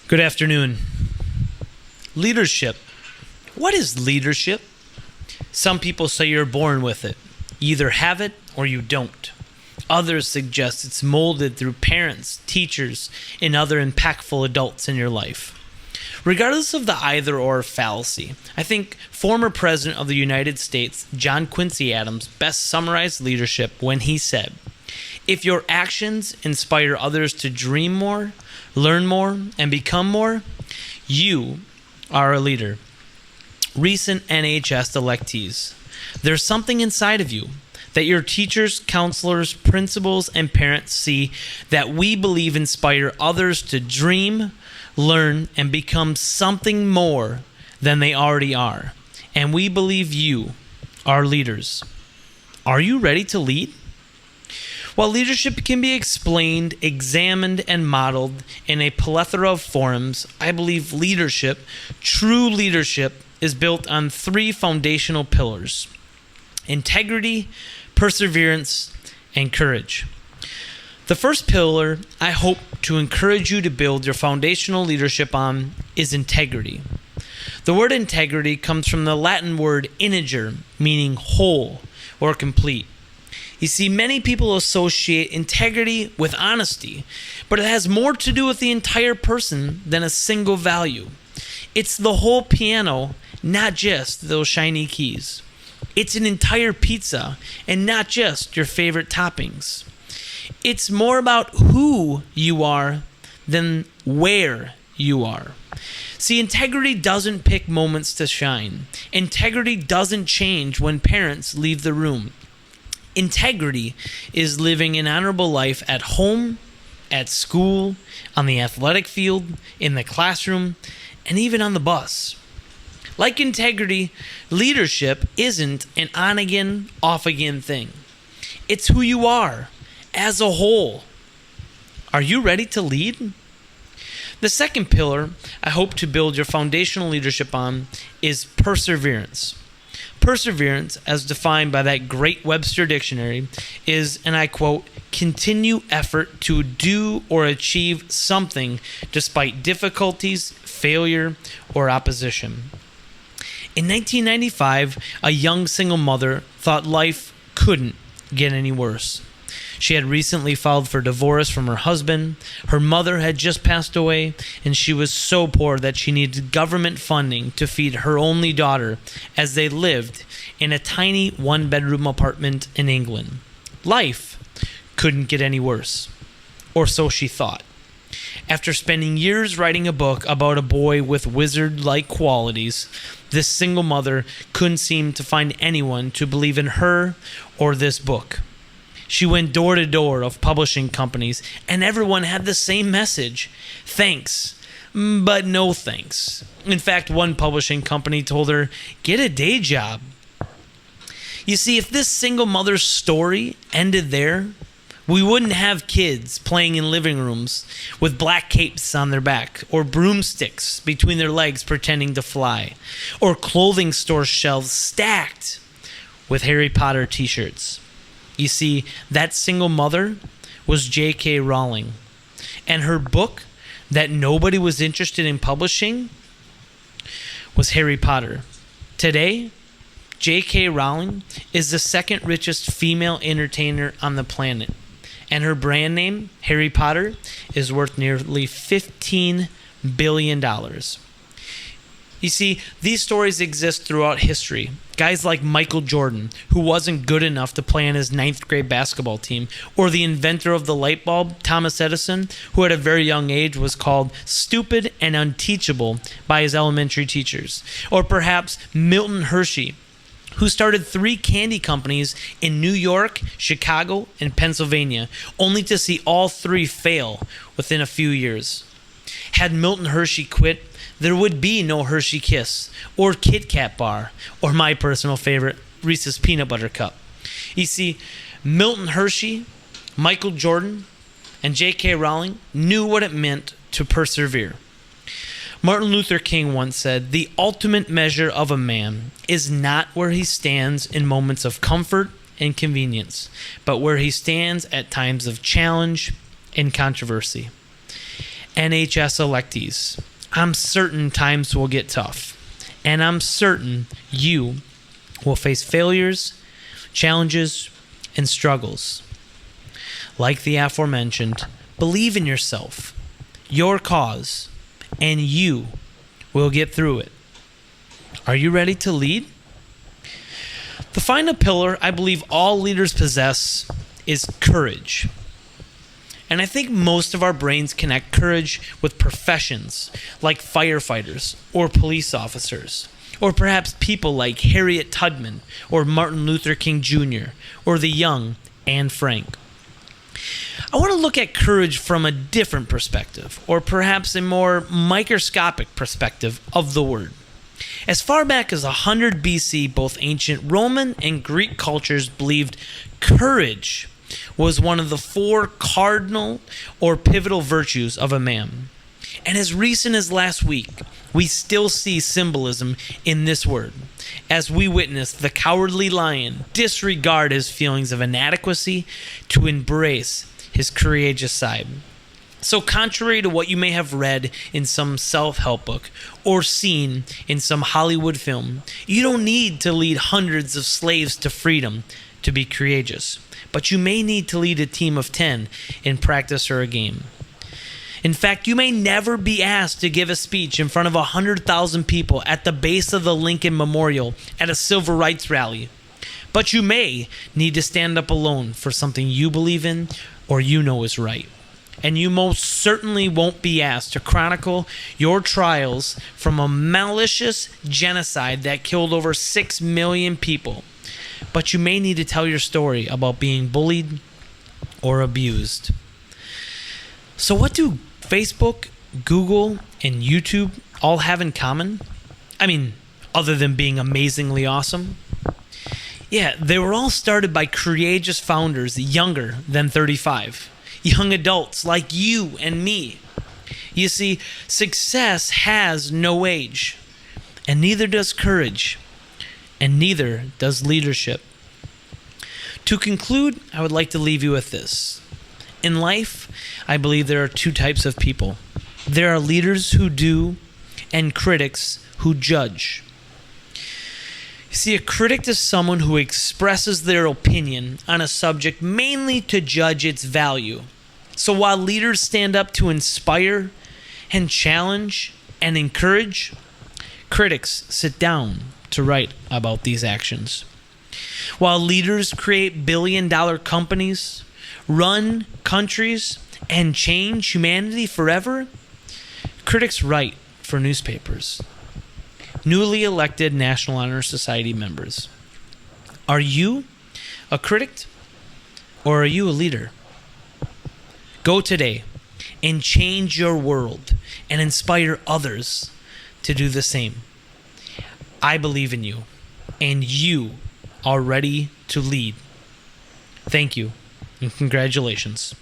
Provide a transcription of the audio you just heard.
Good afternoon. Leadership. What is leadership? Some people say you're born with it. You either have it or you don't. Others suggest it's molded through parents, teachers, and other impactful adults in your life. Regardless of the either-or fallacy, I think former President of the United States, John Quincy Adams, best summarized leadership when he said, "If your actions inspire others to dream more, learn more, and become more, you are a leader." Recent NHS electees, there's something inside of you that your teachers, counselors, principals, and parents see that we believe inspire others to dream, learn, and become something more than they already are. And we believe you are leaders. Are you ready to lead? While leadership can be explained, examined, and modeled in a plethora of forms, I believe leadership, true leadership, is built on three foundational pillars: integrity, perseverance, and courage. The first pillar I hope to encourage you to build your foundational leadership on is integrity. The word integrity comes from the Latin word integer, meaning whole or complete. You see, many people associate integrity with honesty, but it has more to do with the entire person than a single value. It's the whole piano, not just those shiny keys. It's an entire pizza, and not just your favorite toppings. It's more about who you are than where you are. See, integrity doesn't pick moments to shine. Integrity doesn't change when parents leave the room. Integrity is living an honorable life at home, at school, on the athletic field, in the classroom, and even on the bus. Like integrity, leadership isn't an on-again, off-again thing. It's who you are as a whole. Are you ready to lead? The second pillar I hope to build your foundational leadership on is perseverance. Perseverance, as defined by that great Webster dictionary, is, and I quote, "continue effort to do or achieve something despite difficulties, failure, or opposition." In 1995, a young single mother thought life couldn't get any worse. She had recently filed for divorce from her husband, her mother had just passed away, and she was so poor that she needed government funding to feed her only daughter as they lived in a tiny one-bedroom apartment in England. Life couldn't get any worse, or so she thought. After spending years writing a book about a boy with wizard-like qualities, this single mother couldn't seem to find anyone to believe in her or this book. She went door to door of publishing companies, and everyone had the same message: thanks, but no thanks. In fact, one publishing company told her, "Get a day job." You see, if this single mother's story ended there, we wouldn't have kids playing in living rooms with black capes on their back, or broomsticks between their legs pretending to fly, or clothing store shelves stacked with Harry Potter t-shirts. You see, that single mother was J.K. Rowling, and her book that nobody was interested in publishing was Harry Potter. Today, J.K. Rowling is the second richest female entertainer on the planet, and her brand name, Harry Potter, is worth nearly $15 billion. You see, these stories exist throughout history. Guys like Michael Jordan, who wasn't good enough to play on his 9th grade basketball team, or the inventor of the light bulb, Thomas Edison, who at a very young age was called stupid and unteachable by his elementary teachers, or perhaps Milton Hershey, who started 3 candy companies in New York, Chicago, and Pennsylvania, only to see all 3 fail within a few years. Had Milton Hershey quit, there would be no Hershey Kiss, or Kit Kat bar, or my personal favorite, Reese's Peanut Butter Cup. You see, Milton Hershey, Michael Jordan, and J.K. Rowling knew what it meant to persevere. Martin Luther King once said, "The ultimate measure of a man is not where he stands in moments of comfort and convenience, but where he stands at times of challenge and controversy." NHS electees, I'm certain times will get tough, and I'm certain you will face failures, challenges, and struggles. Like the aforementioned, believe in yourself, your cause, and you will get through it. Are you ready to lead? The final pillar I believe all leaders possess is courage. And I think most of our brains connect courage with professions like firefighters or police officers, or perhaps people like Harriet Tubman or Martin Luther King Jr. or the young Anne Frank. I want to look at courage from a different perspective, or perhaps a more microscopic perspective of the word. As far back as 100 BC, both ancient Roman and Greek cultures believed courage was one of the 4 cardinal or pivotal virtues of a man. And as recent as last week, we still see symbolism in this word, as we witness the cowardly lion disregard his feelings of inadequacy to embrace his courageous side. So contrary to what you may have read in some self-help book or seen in some Hollywood film, you don't need to lead hundreds of slaves to freedom to be courageous, but you may need to lead a team of 10 in practice or a game. In fact, you may never be asked to give a speech in front of 100,000 people at the base of the Lincoln Memorial at a civil rights rally, but you may need to stand up alone for something you believe in or you know is right. And you most certainly won't be asked to chronicle your trials from a malicious genocide that killed over 6 million people. But you may need to tell your story about being bullied or abused. So what do Facebook, Google, and YouTube all have in common? I mean, other than being amazingly awesome? Yeah, they were all started by courageous founders younger than 35. Young adults like you and me. You see, success has no age, and neither does courage, and neither does leadership. To conclude, I would like to leave you with this. In life, I believe there are 2 types of people. There are leaders who do, and critics who judge. You see, a critic is someone who expresses their opinion on a subject mainly to judge its value. So while leaders stand up to inspire and challenge and encourage, critics sit down to write about these actions. While leaders create billion-dollar companies, run countries, and change humanity forever, critics write for newspapers. Newly elected National Honor Society members, are you a critic or are you a leader? Go today and change your world and inspire others to do the same. I believe in you, and you are ready to lead. Thank you, and congratulations.